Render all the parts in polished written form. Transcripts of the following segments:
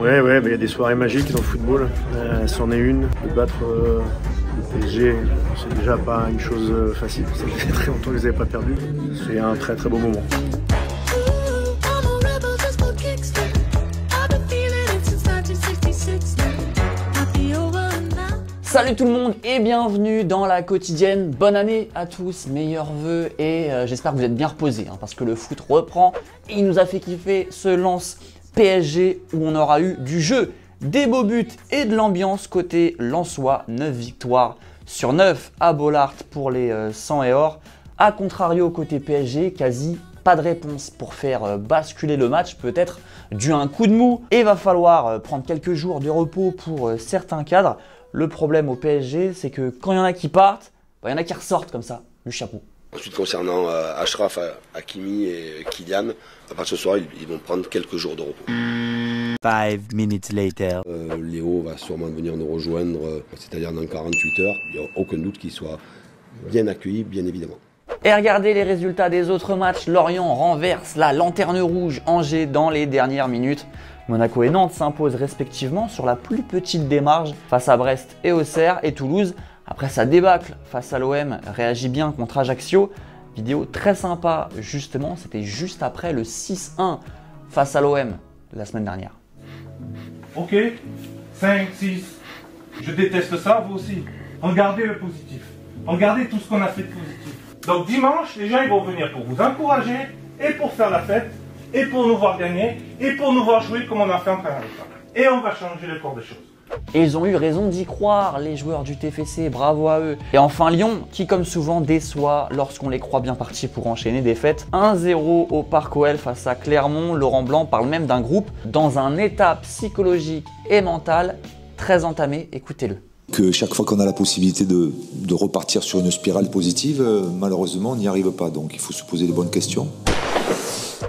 Ouais, mais il y a des soirées magiques dans le football. C'en est une. De battre le PSG, c'est déjà pas une chose facile. Ça fait très longtemps que je les avais pas perdus. C'est un très beau moment. Salut tout le monde et bienvenue dans la quotidienne. Bonne année à tous, meilleurs vœux et j'espère que vous êtes bien reposés parce que le foot reprend et il nous a fait kiffer ce Lens PSG où on aura eu du jeu, des beaux buts et de l'ambiance côté lensois. 9 victoires sur 9 à Bollaert pour les 100 et or. A contrario côté PSG, quasi pas de réponse pour faire basculer le match, peut-être dû à un coup de mou et va falloir prendre quelques jours de repos pour certains cadres. Le problème au PSG, c'est que quand il y en a qui partent, il y en a qui ressortent comme ça, du chapeau. Ensuite, concernant Achraf, Hakimi et Kylian, à partir de ce soir, ils vont prendre quelques jours de repos. 5 minutes later. Léo va sûrement venir nous rejoindre, c'est-à-dire dans 48 heures. Il n'y a aucun doute qu'il soit bien accueilli, bien évidemment. Et regardez les résultats des autres matchs. Lorient renverse la lanterne rouge Angers dans les dernières minutes. Monaco et Nantes s'imposent respectivement sur la plus petite des marges face à Brest et Auxerre, et Toulouse, après sa débâcle face à l'OM, réagit bien contre Ajaccio. Vidéo très sympa justement, c'était juste après le 6-1 face à l'OM la semaine dernière. Ok, 5, 6, je déteste ça, vous aussi. Regardez le positif, regardez tout ce qu'on a fait de positif. Donc dimanche, les gens ils vont venir pour vous encourager et pour faire la fête, et pour nous voir gagner, et pour nous voir jouer comme on a fait en première mi-temps. Et on va changer le cours des choses. Et ils ont eu raison d'y croire, les joueurs du TFC, bravo à eux. Et enfin Lyon, qui comme souvent déçoit lorsqu'on les croit bien partis pour enchaîner des défaites. 1-0 au Parc OL face à Clermont. Laurent Blanc parle même d'un groupe dans un état psychologique et mental très entamé. Écoutez-le. Que chaque fois qu'on a la possibilité de repartir sur une spirale positive, malheureusement on n'y arrive pas. Donc il faut se poser les bonnes questions.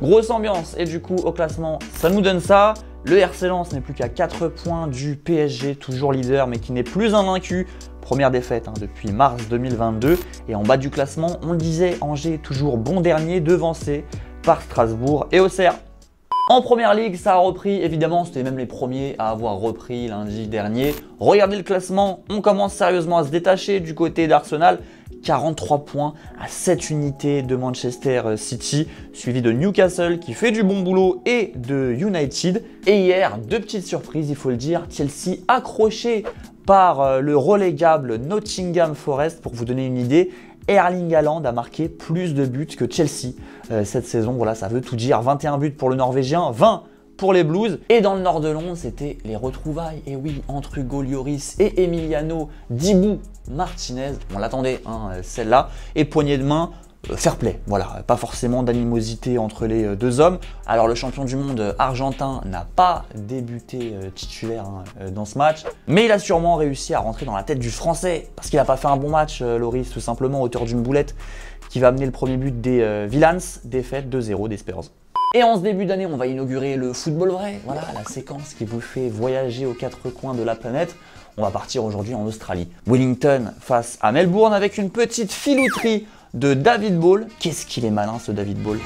Grosse ambiance et du coup au classement ça nous donne ça. Le RC Lens n'est plus qu'à 4 points du PSG, toujours leader mais qui n'est plus invaincu. Première défaite depuis mars 2022. Et en bas du classement, on le disait, Angers toujours bon dernier, devancé par Strasbourg et Auxerre. En première ligue, ça a repris, évidemment, c'était même les premiers à avoir repris lundi dernier. Regardez le classement, on commence sérieusement à se détacher du côté d'Arsenal. 43 points à 7 unités de Manchester City, suivi de Newcastle qui fait du bon boulot et de United. Et hier, deux petites surprises, il faut le dire, Chelsea accroché par le relégable Nottingham Forest. Pour vous donner une idée, Erling Haaland a marqué plus de buts que Chelsea cette saison. Voilà, ça veut tout dire. 21 buts pour le Norvégien, 20 pour les Blues. Et dans le nord de Londres, c'était les retrouvailles. Et oui, entre Hugo Lloris et Emiliano Dibou Martinez. On l'attendait, celle-là. Et poignée de main, fair play. Voilà, pas forcément d'animosité entre les deux hommes. Alors le champion du monde argentin n'a pas débuté titulaire dans ce match, mais il a sûrement réussi à rentrer dans la tête du français parce qu'il n'a pas fait un bon match, Lloris, tout simplement, auteur d'une boulette qui va amener le premier but des Villans, défaite 2-0 des Spurs. Et en ce début d'année, on va inaugurer le football vrai, voilà la séquence qui vous fait voyager aux quatre coins de la planète. On va partir aujourd'hui en Australie. Wellington face à Melbourne avec une petite filouterie de David Ball. Qu'est-ce qu'il est malin ce David Ball.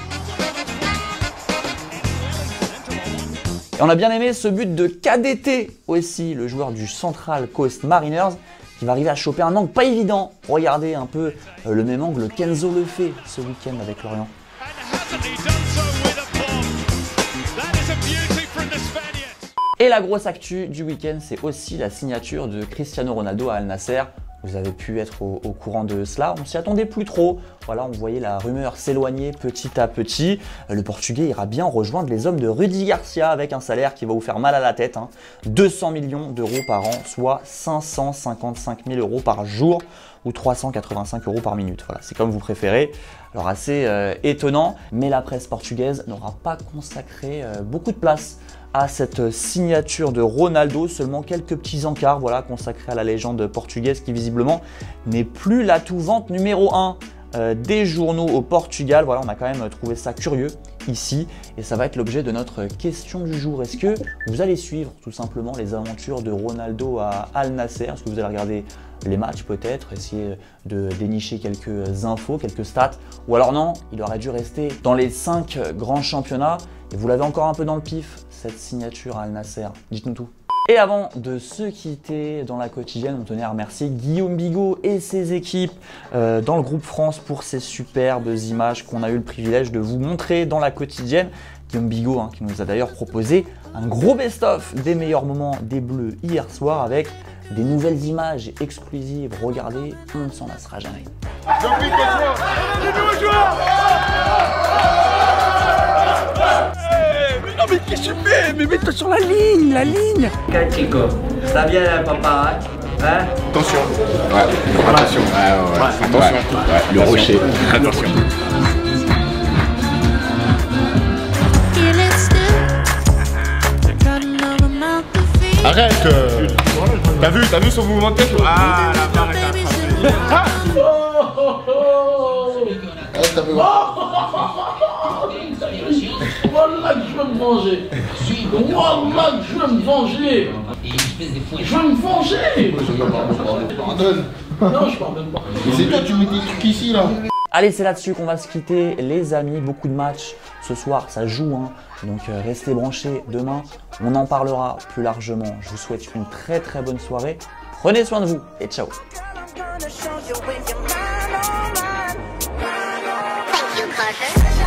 Et on a bien aimé ce but de KDT aussi, le joueur du Central Coast Mariners, qui va arriver à choper un angle pas évident. Regardez un peu le même angle Kenzo le fait ce week-end avec Lorient. Et la grosse actu du week-end, c'est aussi la signature de Cristiano Ronaldo à Al Nasser. Vous avez pu être au courant de cela, on s'y attendait plus trop. Voilà, on voyait la rumeur s'éloigner petit à petit. Le Portugais ira bien rejoindre les hommes de Rudy Garcia avec un salaire qui va vous faire mal à la tête. 200 millions d'euros par an, soit 555 000 euros par jour ou 385 euros par minute. Voilà, c'est comme vous préférez. Alors assez étonnant, mais la presse portugaise n'aura pas consacré beaucoup de place à cette signature de Ronaldo, seulement quelques petits encarts consacrés à la légende portugaise qui visiblement n'est plus l'atout-vente numéro 1 des journaux au Portugal. Voilà, on a quand même trouvé ça curieux ici et ça va être l'objet de notre question du jour. Est-ce que vous allez suivre tout simplement les aventures de Ronaldo à Al Nassr? Est-ce que vous allez regarder les matchs peut-être, essayer de dénicher quelques infos, quelques stats? Ou alors non, il aurait dû rester dans les 5 grands championnats et vous l'avez encore un peu dans le pif, cette signature à Al Nassr. Dites-nous tout. Et avant de se quitter dans la quotidienne, on tenait à remercier Guillaume Bigot et ses équipes dans le groupe France pour ces superbes images qu'on a eu le privilège de vous montrer dans la quotidienne. Guillaume Bigot qui nous a d'ailleurs proposé un gros best-of des meilleurs moments des Bleus hier soir avec des nouvelles images exclusives. Regardez, on ne s'en lassera jamais. Non mais qu'est-ce que tu fais? Mais mets-toi sur la ligne, Chico, ça vient là, papa, hein? Attention. Ouais. Attention. Attention. Ouais. Le rocher. Attention. Arrête. T'as vu son mouvement de tête? Ah, la barre est attrapée. Wallah que je veux me venger. Wallah que je veux me venger. Je veux me venger. Pardonne. Non, je pardonne pas. Mais c'est toi, tu mets des trucs ici là. Allez, c'est là-dessus qu'on va se quitter les amis. Beaucoup de matchs ce soir, ça joue donc restez branchés. Demain, on en parlera plus largement. Je vous souhaite une très très bonne soirée. Prenez soin de vous et ciao. Thank you, Carter.